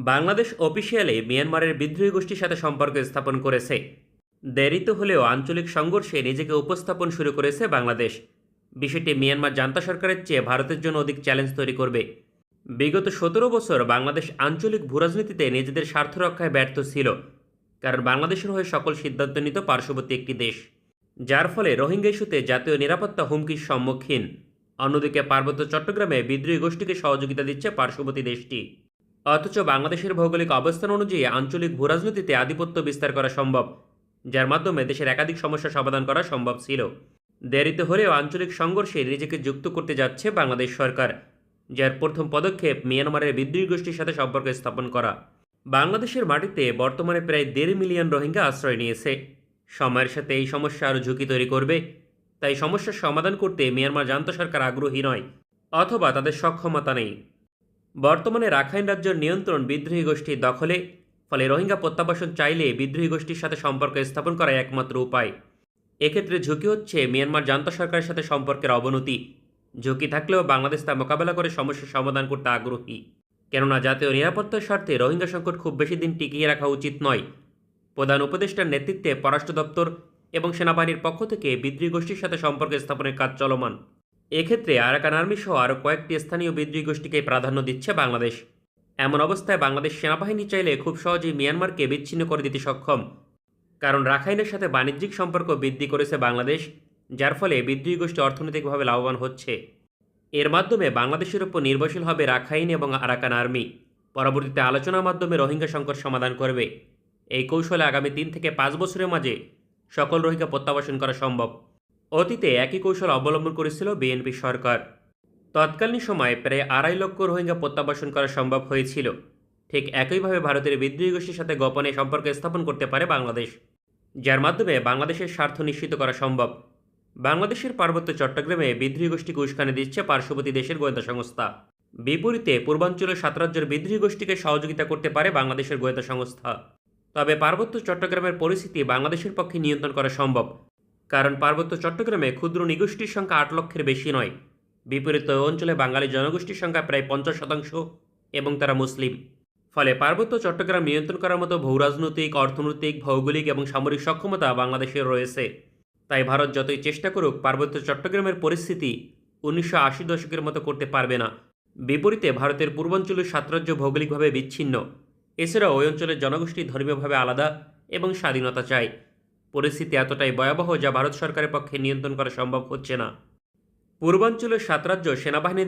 Bangladesh officially মিয়ানমারের বিদ্রোহী গোষ্ঠীর সাথে সম্পর্ক স্থাপন করেছে। দেরিতে হলেও আঞ্চলিক সংঘর্ষে নিজেকে উপস্থাপন শুরু করেছে বাংলাদেশ। বিষয়টি মিয়ানমার জান্তা সরকারের চেয়ে ভারতের জন্য অধিক চ্যালেঞ্জ তৈরি করবে। বিগত 17 বছর বাংলাদেশ আঞ্চলিক ভূরাজনীতিতে নিজেদের স্বার্থ রক্ষায় ব্যর্থ ছিল, কারণ বাংলাদেশের হয়ে সকল সিদ্ধান্ত নিত পার্শ্ববর্তী একটি দেশ, যার ফলে রোহিঙ্গা ইস্যুতে জাতীয় নিরাপত্তা হুমকির সম্মুখীন। অন্যদিকে পার্বত্য চট্টগ্রামে বিদ্রোহী গোষ্ঠীকে সহযোগিতা দিচ্ছে পার্শ্ববর্তী দেশটি। অথচ বাংলাদেশের ভৌগোলিক অবস্থান অনুযায়ী আঞ্চলিক ভূরাজনীতিতে আধিপত্য বিস্তার করা সম্ভব, যার মাধ্যমে দেশের একাধিক সমস্যা সমাধান করা সম্ভব ছিল। দেরিতে হলেও আঞ্চলিক সংঘর্ষে নিজেকে যুক্ত করতে যাচ্ছে বাংলাদেশ সরকার, যার প্রথম পদক্ষেপ মিয়ানমারের বিদ্রোহী গোষ্ঠীর সাথে সম্পর্ক স্থাপন করা। বাংলাদেশের মাটিতে বর্তমানে প্রায় 1.5 মিলিয়ন রোহিঙ্গা আশ্রয় নিয়েছে। সময়ের সাথে এই সমস্যা আরও ঝুঁকি তৈরি করবে। তাই সমস্যার সমাধান করতে মিয়ানমার জান্তা সরকার আগ্রহী নয়, অথবা তাদের সক্ষমতা নেই। বর্তমানে রাখাইন রাজ্যের নিয়ন্ত্রণ বিদ্রোহী গোষ্ঠীর দখলে, ফলে রোহিঙ্গা প্রত্যাবাসন চাইলে বিদ্রোহী গোষ্ঠীর সাথে সম্পর্ক স্থাপন করাই একমাত্র উপায়। এক্ষেত্রে ঝুঁকি হচ্ছে মিয়ানমার জান্তা সরকারের সাথে সম্পর্কের অবনতি। ঝুঁকি থাকলেও বাংলাদেশ তা মোকাবেলা করে সমস্যার সমাধান করতে আগ্রহী, কেননা জাতীয় নিরাপত্তার স্বার্থে রোহিঙ্গা সংকট খুব বেশি দিন টিকিয়ে রাখা উচিত নয়। প্রধান উপদেষ্টার নেতৃত্বে পররাষ্ট্র দপ্তর এবং সেনাবাহিনীর পক্ষ থেকে বিদ্রোহী গোষ্ঠীর সাথে সম্পর্ক স্থাপনের কাজ চলমান। এক্ষেত্রে আরাকান আর্মি সহ আরও কয়েকটি স্থানীয় বিদ্রোহী গোষ্ঠীকে প্রাধান্য দিচ্ছে বাংলাদেশ। এমন অবস্থায় বাংলাদেশ সেনাবাহিনী চাইলে খুব সহজেই মিয়ানমারকে বিচ্ছিন্ন করে দিতে সক্ষম, কারণ রাখাইনের সাথে বাণিজ্যিক সম্পর্ক বৃদ্ধি করেছে বাংলাদেশ, যার ফলে বিদ্রোহী গোষ্ঠী অর্থনৈতিকভাবে লাভবান হচ্ছে। এর মাধ্যমে বাংলাদেশের উপর নির্ভরশীল হবে রাখাইন এবং আরাকান আর্মি। পরবর্তীতে আলোচনার মাধ্যমে রোহিঙ্গা সংকট সমাধান করবে। এই কৌশলে আগামী 3 থেকে 5 বছরের মাঝে সকল রোহিঙ্গা প্রত্যাবাসন করা সম্ভব। অতীতে একই কৌশল অবলম্বন করেছিল বিএনপি সরকার। তৎকালীন সময়ে প্রায় 2.5 লক্ষ রোহিঙ্গা প্রত্যাবাসন করা সম্ভব হয়েছিল। ঠিক একইভাবে ভারতের বিদ্রোহী গোষ্ঠীর সাথে গোপনে সম্পর্ক স্থাপন করতে পারে বাংলাদেশ, যার মাধ্যমে বাংলাদেশের স্বার্থ নিশ্চিত করা সম্ভব। বাংলাদেশের পার্বত্য চট্টগ্রামে বিদ্রোহী গোষ্ঠীকে উস্কানি দিচ্ছে পার্শ্ববর্তী দেশের গোয়েন্দা সংস্থা। বিপরীতে পূর্বাঞ্চলের 7 রাজ্যের বিদ্রোহী গোষ্ঠীকে সহযোগিতা করতে পারে বাংলাদেশের গোয়েন্দা সংস্থা। তবে পার্বত্য চট্টগ্রামের পরিস্থিতি বাংলাদেশের পক্ষে নিয়ন্ত্রণ করা সম্ভব, কারণ পার্বত্য চট্টগ্রামে ক্ষুদ্র নৃগোষ্ঠীর সংখ্যা 8 লক্ষের বেশি নয়। বিপরীতে ওই অঞ্চলে বাঙালি জনগোষ্ঠীর সংখ্যা প্রায় 50% এবং তারা মুসলিম। ফলে পার্বত্য চট্টগ্রাম নিয়ন্ত্রণ করার মতো ভূরাজনৈতিক, অর্থনৈতিক, ভৌগোলিক এবং সামরিক সক্ষমতা বাংলাদেশের রয়েছে। তাই ভারত যতই চেষ্টা করুক, পার্বত্য চট্টগ্রামের পরিস্থিতি 1980 দশকের মতো করতে পারবে না। বিপরীতে ভারতের পূর্বাঞ্চলের 7 রাজ্য ভৌগোলিকভাবে বিচ্ছিন্ন। এছাড়াও ওই অঞ্চলের জনগোষ্ঠী ধর্মীয়ভাবে আলাদা এবং স্বাধীনতা চায়। পরিস্থিতি এতটাই ভয়াবহ যা ভারত সরকারের পক্ষে নিয়ন্ত্রণ করা সম্ভব হচ্ছে না। পূর্বাঞ্চলের 7 রাজ্য সেনাবাহিনী